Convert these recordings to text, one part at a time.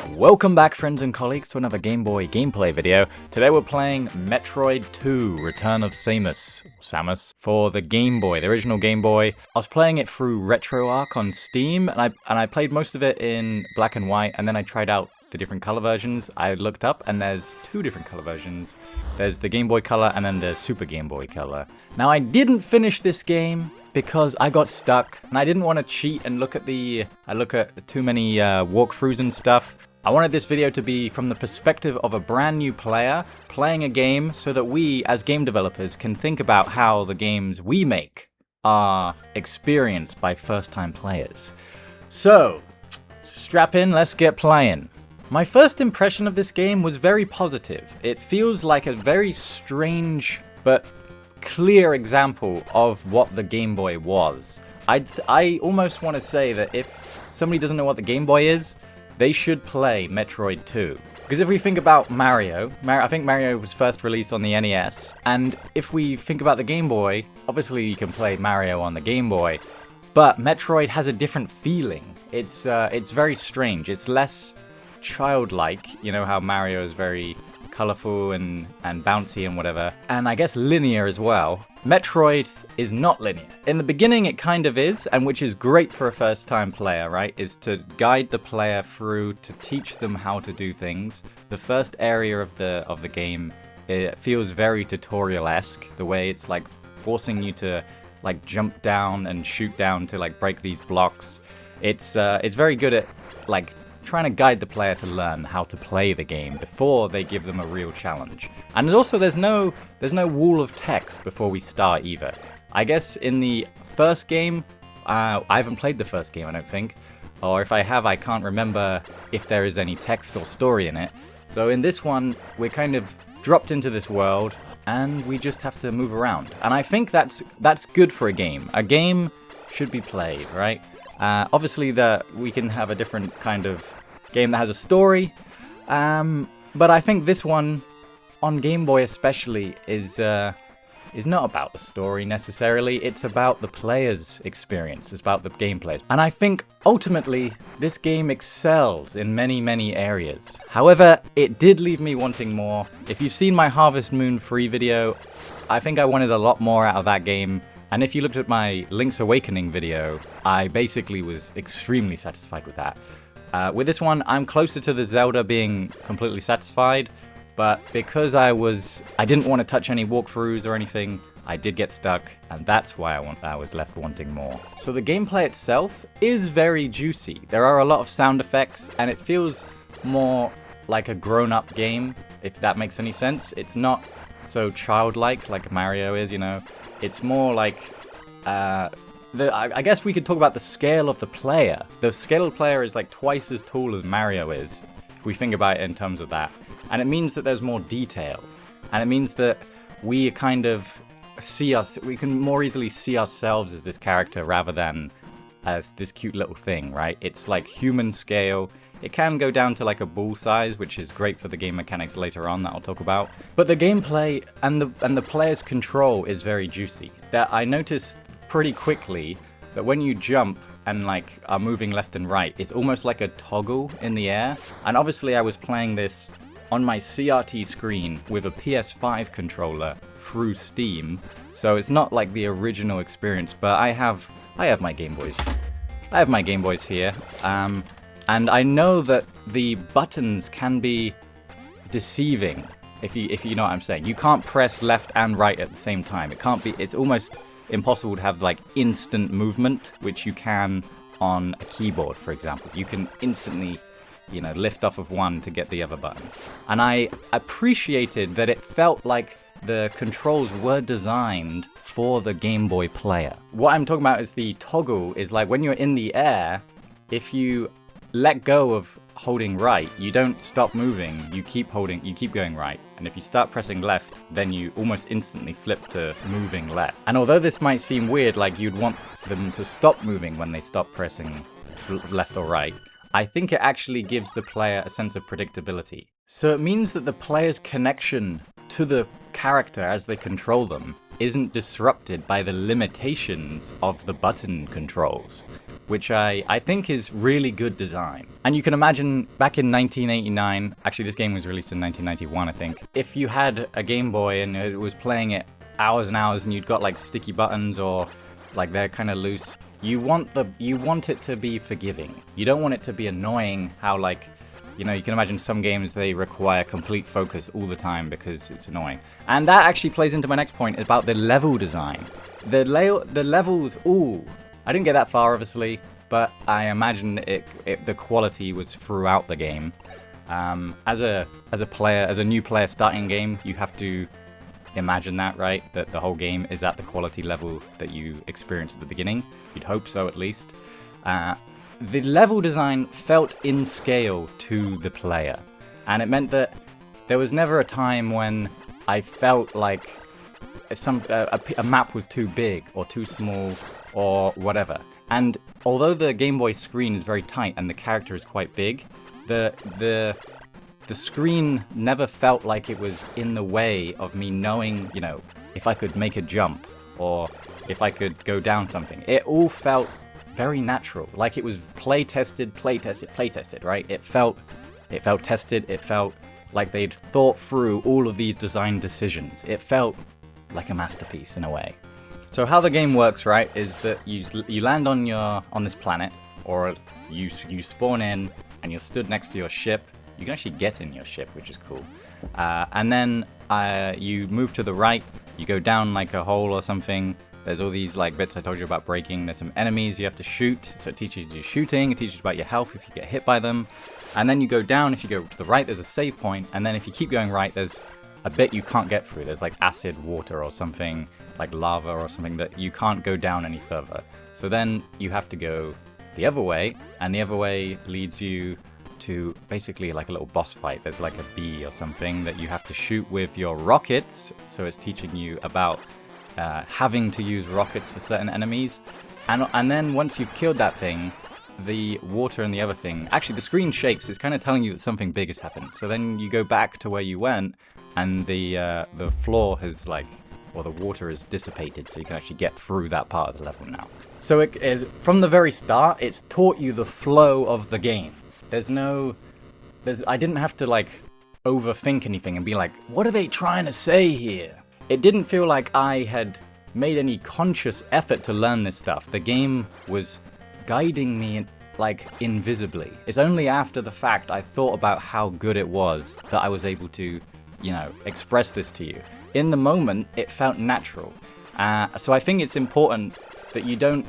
Welcome back, friends and colleagues, to another Game Boy gameplay video. Today we're playing Metroid II, Return of Samus, for the Game Boy, the original Game Boy. I was playing it through RetroArch on Steam, and I played most of it in black and white, and then I tried out the different color versions. I looked up, and there's two different color versions. There's the Game Boy Color, and then there's Super Game Boy Color. Now, I didn't finish this game because I got stuck, and I didn't want to cheat and look at too many walkthroughs and stuff. I wanted this video to be from the perspective of a brand new player playing a game so that we, as game developers, can think about how the games we make are experienced by first-time players. So, strap in, let's get playing. My first impression of this game was very positive. It feels like a very strange but clear example of what the Game Boy was. I almost want to say that if somebody doesn't know what the Game Boy is, they should play Metroid 2. Because if we think about Mario, I think Mario was first released on the NES, and if we think about the Game Boy, obviously you can play Mario on the Game Boy, but Metroid has a different feeling. It's very strange. It's less childlike, you know how Mario is very colorful and bouncy and whatever, and I guess linear as well. Metroid is not linear. In the beginning it kind of is, and which is great for a first time player, right? Is to guide the player through, to teach them how to do things. The first area of the game, it feels very tutorial-esque, the way it's like forcing you to like jump down and shoot down to like break these blocks. It's very good at like trying to guide the player to learn how to play the game before they give them a real challenge. And also there's no wall of text before we start either. I guess in the first game, I haven't played the first game, I don't think, or if I have, I can't remember if there is any text or story in it. So in this one, we're kind of dropped into this world and we just have to move around. And I think that's good for a game. A game should be played, right? Obviously, we can have a different kind of game that has a story, but I think this one, on Game Boy especially, is not about the story necessarily. It's about the player's experience. It's about the gameplay. And I think, ultimately, this game excels in many, many areas. However, it did leave me wanting more. If you've seen my Harvest Moon free video, I think I wanted a lot more out of that game. And if you looked at my Link's Awakening video, I basically was extremely satisfied with that. With this one, I'm closer to the Zelda being completely satisfied, but because I didn't want to touch any walkthroughs or anything, I did get stuck, and that's why I was left wanting more. So the gameplay itself is very juicy. There are a lot of sound effects, and it feels more like a grown-up game, if that makes any sense. It's not so childlike like Mario is, you know. It's more like, I guess we could talk about the scale of the player. The scale of the player is like twice as tall as Mario is, if we think about it in terms of that. And it means that there's more detail. And it means that we kind of we can more easily see ourselves as this character rather than as this cute little thing, right? It's like human scale. It can go down to like a ball size, which is great for the game mechanics later on that I'll talk about. But the gameplay and the player's control is very juicy. That I noticed pretty quickly that when you jump and like are moving left and right, it's almost like a toggle in the air. And obviously I was playing this on my CRT screen with a PS5 controller through Steam, so it's not like the original experience. But I have my Game Boys. I have my Game Boys here. And I know that the buttons can be deceiving, if you know what I'm saying. You can't press left and right at the same time. It's almost impossible to have like instant movement, which you can on a keyboard, for example. You can instantly, lift off of one to get the other button. And I appreciated that it felt like the controls were designed for the Game Boy player. What I'm talking about is the toggle is like when you're in the air, if you let go of holding right, you don't stop moving, you keep going right. And if you start pressing left, then you almost instantly flip to moving left. And although this might seem weird, like you'd want them to stop moving when they stop pressing left or right, I think it actually gives the player a sense of predictability. So it means that the player's connection to the character as they control them isn't disrupted by the limitations of the button controls. which I think is really good design. And you can imagine back in 1989, actually this game was released in 1991, I think. If you had a Game Boy and it was playing it hours and hours and you'd got like sticky buttons or like they're kind of loose, you want it to be forgiving. You don't want it to be annoying how like, you know, you can imagine some games, they require complete focus all the time because it's annoying. And that actually plays into my next point about the level design. The levels, ooh, I didn't get that far, obviously, but I imagine the quality was throughout the game. As a new player starting a game, you have to imagine that, right? That the whole game is at the quality level that you experienced at the beginning. You'd hope so, at least. The level design felt in scale to the player, and it meant that there was never a time when I felt like a map was too big or too small or whatever. And although the Game Boy screen is very tight and the character is quite big, the screen never felt like it was in the way of me knowing, you know, if I could make a jump or if I could go down something. It all felt very natural, like it was play tested, right? It felt tested, it felt like they'd thought through all of these design decisions. It felt like a masterpiece in a way. So how the game works, right, is that you land on this planet, or you spawn in and you're stood next to your ship. You can actually get in your ship, which is cool. And then you move to the right, you go down like a hole or something. There's all these like bits I told you about breaking. There's some enemies you have to shoot, so it teaches you shooting, it teaches you about your health if you get hit by them. And then you go down, if you go to the right, there's a save point, and then if you keep going right, there's a bit you can't get through. There's like acid water or something, like lava or something that you can't go down any further. So then you have to go the other way, and the other way leads you to basically like a little boss fight. There's like a bee or something that you have to shoot with your rockets, so it's teaching you about having to use rockets for certain enemies. And then once you've killed that thing, the water and the other thing, actually the screen shakes, it's kind of telling you that something big has happened. So then you go back to where you went, and the floor has like, or the water is dissipated, so you can actually get through that part of the level now. So it is, from the very start, it's taught you the flow of the game. I didn't have to like overthink anything and be like, what are they trying to say here? It didn't feel like I had made any conscious effort to learn this stuff. The game was guiding me like invisibly. It's only after the fact I thought about how good it was that I was able to, you know, express this to you. In the moment, it felt natural. So I think it's important that you don't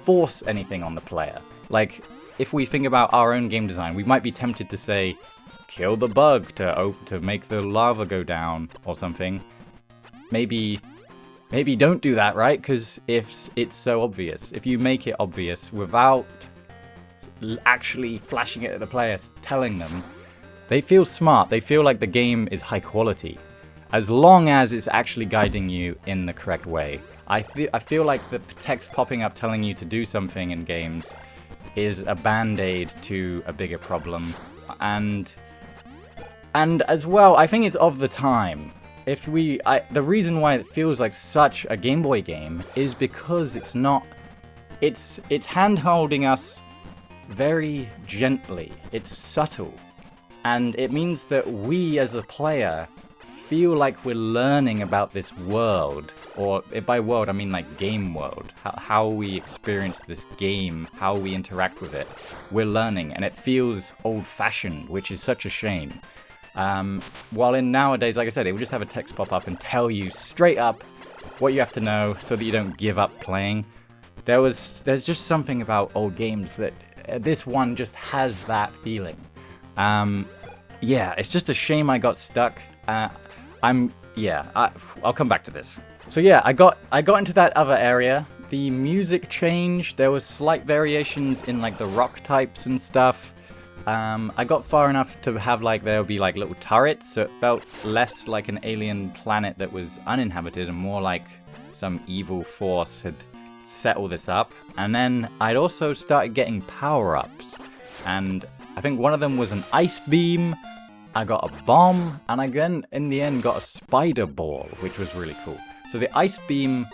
force anything on the player. Like, if we think about our own game design, we might be tempted to say, kill the bug to make the lava go down or something. Maybe don't do that, right? Because if it's so obvious, if you make it obvious without actually flashing it at the players, telling them, they feel smart. They feel like the game is high quality, as long as it's actually guiding you in the correct way. I feel like the text popping up telling you to do something in games is a band-aid to a bigger problem, and as well, I think it's of the time. The reason why it feels like such a Game Boy game is because it's hand-holding us very gently. It's subtle, and it means that we as a player feel like we're learning about this world, or by world I mean like game world, how we experience this game, how we interact with it. We're learning, and it feels old-fashioned, which is such a shame. While in nowadays, like I said, it would just have a text pop up and tell you straight up what you have to know so that you don't give up playing. There's just something about old games that this one just has that feeling. Yeah, it's just a shame I got stuck. I'll come back to this. So yeah, I got into that other area. The music changed. There was slight variations in like the rock types and stuff. I got far enough to have like there would be like little turrets, so it felt less like an alien planet that was uninhabited and more like some evil force had set all this up. And then I'd also started getting power-ups, and I think one of them was an ice beam. I got a bomb, and I then in the end got a spider ball, which was really cool. So the ice beam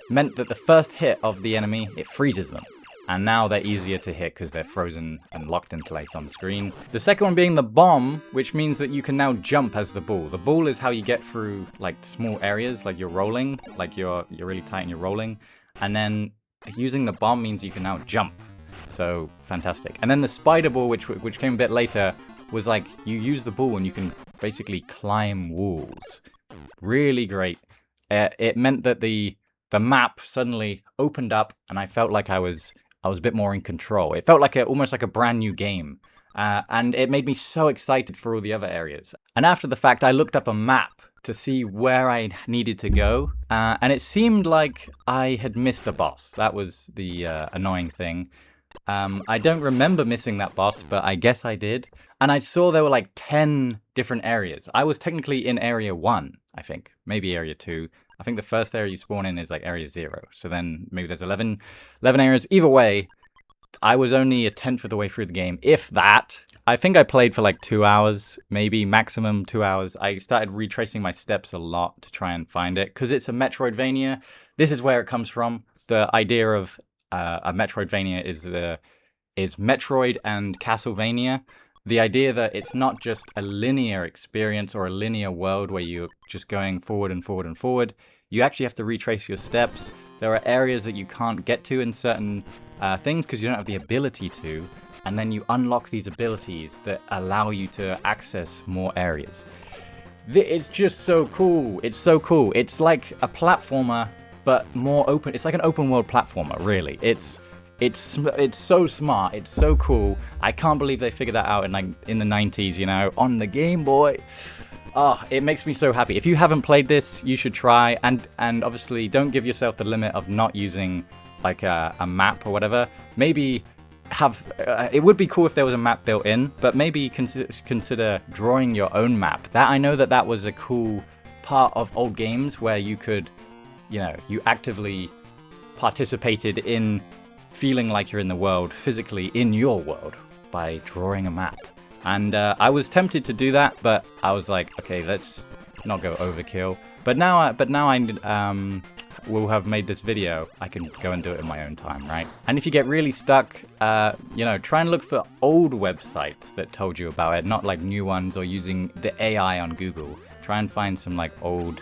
meant that the first hit of the enemy, it freezes them. and now they're easier to hit because they're frozen and locked in place on the screen. The second one being the bomb, which means that you can now jump as the ball. The ball is how you get through like small areas, like you're rolling, like you're really tight and you're rolling, and then using the bomb means you can now jump. So fantastic. And then the spider ball, which came a bit later, was like you use the ball and you can basically climb walls. Really great. It meant that the map suddenly opened up, and I felt like I was a bit more in control. It felt like almost like a brand new game. And it made me so excited for all the other areas. And after the fact, I looked up a map to see where I needed to go. And it seemed like I had missed a boss. That was the annoying thing. I don't remember missing that boss, but I guess I did. And I saw there were like 10 different areas. I was technically in area 1, I think. Maybe area 2. I think the first area you spawn in is like area 0. So then maybe there's 11 areas. Either way, I was only a tenth of the way through the game, if that. I think I played for like 2 hours, maybe maximum 2 hours. I started retracing my steps a lot to try and find it, because it's a Metroidvania. This is where it comes from. The idea of a Metroidvania is Metroid and Castlevania. The idea that it's not just a linear experience or a linear world where you're just going forward and forward and forward. You actually have to retrace your steps. There are areas that you can't get to in certain things because you don't have the ability to. And then you unlock these abilities that allow you to access more areas. It's just so cool. It's so cool. It's like a platformer, but more open. It's like an open world platformer, really. It's so smart. It's so cool. I can't believe they figured that out in the 90s, you know, on the Game Boy. Oh, it makes me so happy. If you haven't played this, you should try. And obviously, don't give yourself the limit of not using like a map or whatever. Maybe have it would be cool if there was a map built in, but maybe consider drawing your own map. I know that was a cool part of old games where you could, you know, you actively participated in feeling like you're in the world, physically in your world, by drawing a map. And I was tempted to do that, but I was like, okay, let's not go overkill. But now I will have made this video. I can go and do it in my own time, right? And if you get really stuck, you know, try and look for old websites that told you about it, not like new ones or using the AI on Google. Try and find some like old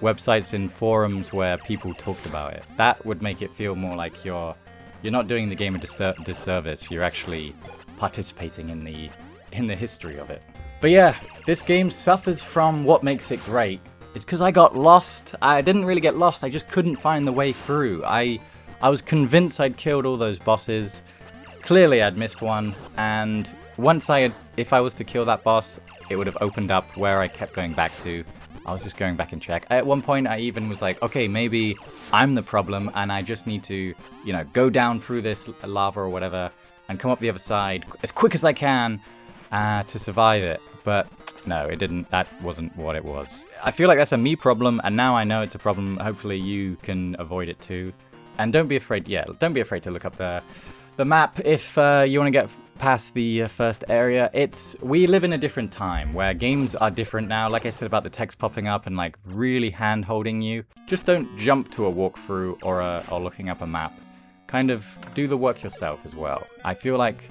websites in forums where people talked about it. That would make it feel more like you're not doing the game a disservice. You're actually participating in the history of it. But yeah, this game suffers from what makes it great. It's because I got lost. I didn't really get lost. I just couldn't find the way through. I was convinced I'd killed all those bosses. Clearly, I'd missed one. And if I was to kill that boss, it would have opened up where I kept going back to. I was just going back and check. At one point, I even was like, okay, maybe I'm the problem and I just need to, you know, go down through this lava or whatever and come up the other side as quick as I can to survive it. But no, it didn't. That wasn't what it was. I feel like that's a me problem, and now I know it's a problem. Hopefully you can avoid it too. And don't be afraid, don't be afraid to look up the map if you want to get past the first area. We live in a different time where games are different now. Like I said about the text popping up and like really hand holding you. Just don't jump to a walkthrough or looking up a map. Kind of do the work yourself as well. I feel like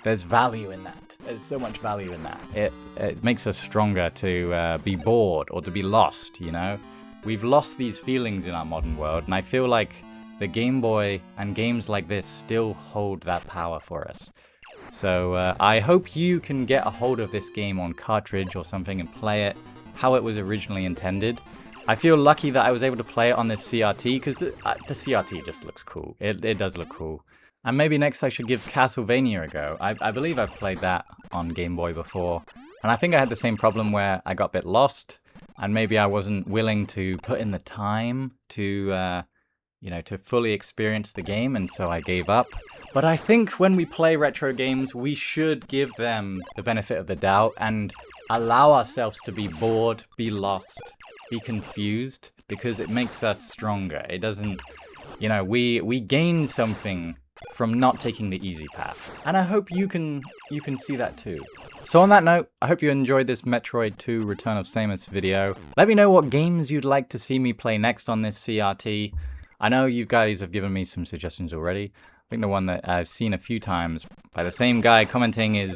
there's value in that. There's so much value in that. It makes us stronger to be bored or to be lost, you know? We've lost these feelings in our modern world, and I feel like the Game Boy and games like this still hold that power for us. So I hope you can get a hold of this game on cartridge or something and play it how it was originally intended. I feel lucky that I was able to play it on this CRT, because the CRT just looks cool. It does look cool. And maybe next I should give Castlevania a go. I believe I've played that on Game Boy before. And I think I had the same problem where I got a bit lost. And maybe I wasn't willing to put in the time to, to fully experience the game. And so I gave up. But I think when we play retro games, we should give them the benefit of the doubt and allow ourselves to be bored, be lost, be confused. Because it makes us stronger. It doesn't, we gain something from not taking the easy path. And I hope you can see that too. So on that note, I hope you enjoyed this Metroid II Return of Samus video. Let me know what games you'd like to see me play next on this CRT. I know you guys have given me some suggestions already. I think the one that I've seen a few times by the same guy commenting is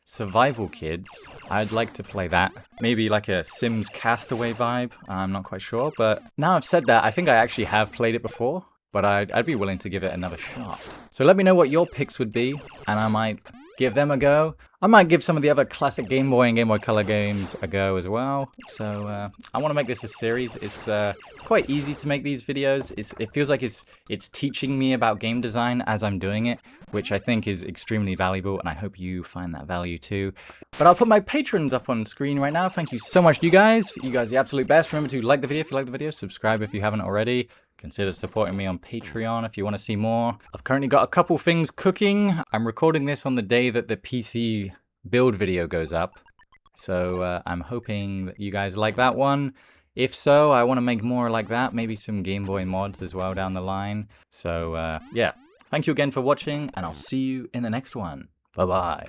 Survival Kids. I'd like to play that. Maybe like a Sims Castaway vibe. I'm not quite sure, but now I've said that, I think I actually have played it before, but I'd be willing to give it another shot. So let me know what your picks would be, and I might give them a go. I might give some of the other classic Game Boy and Game Boy Color games a go as well. So I want to make this a series. It's quite easy to make these videos. It feels like it's teaching me about game design as I'm doing it, which I think is extremely valuable, and I hope you find that value too. But I'll put my patrons up on screen right now. Thank you so much to you guys. You guys are the absolute best. Remember to like the video if you like the video, subscribe if you haven't already. Consider supporting me on Patreon if you want to see more. I've currently got a couple things cooking. I'm recording this on the day that the PC build video goes up. So I'm hoping that you guys like that one. If so, I want to make more like that. Maybe some Game Boy mods as well down the line. So yeah, thank you again for watching, and I'll see you in the next one. Bye-bye.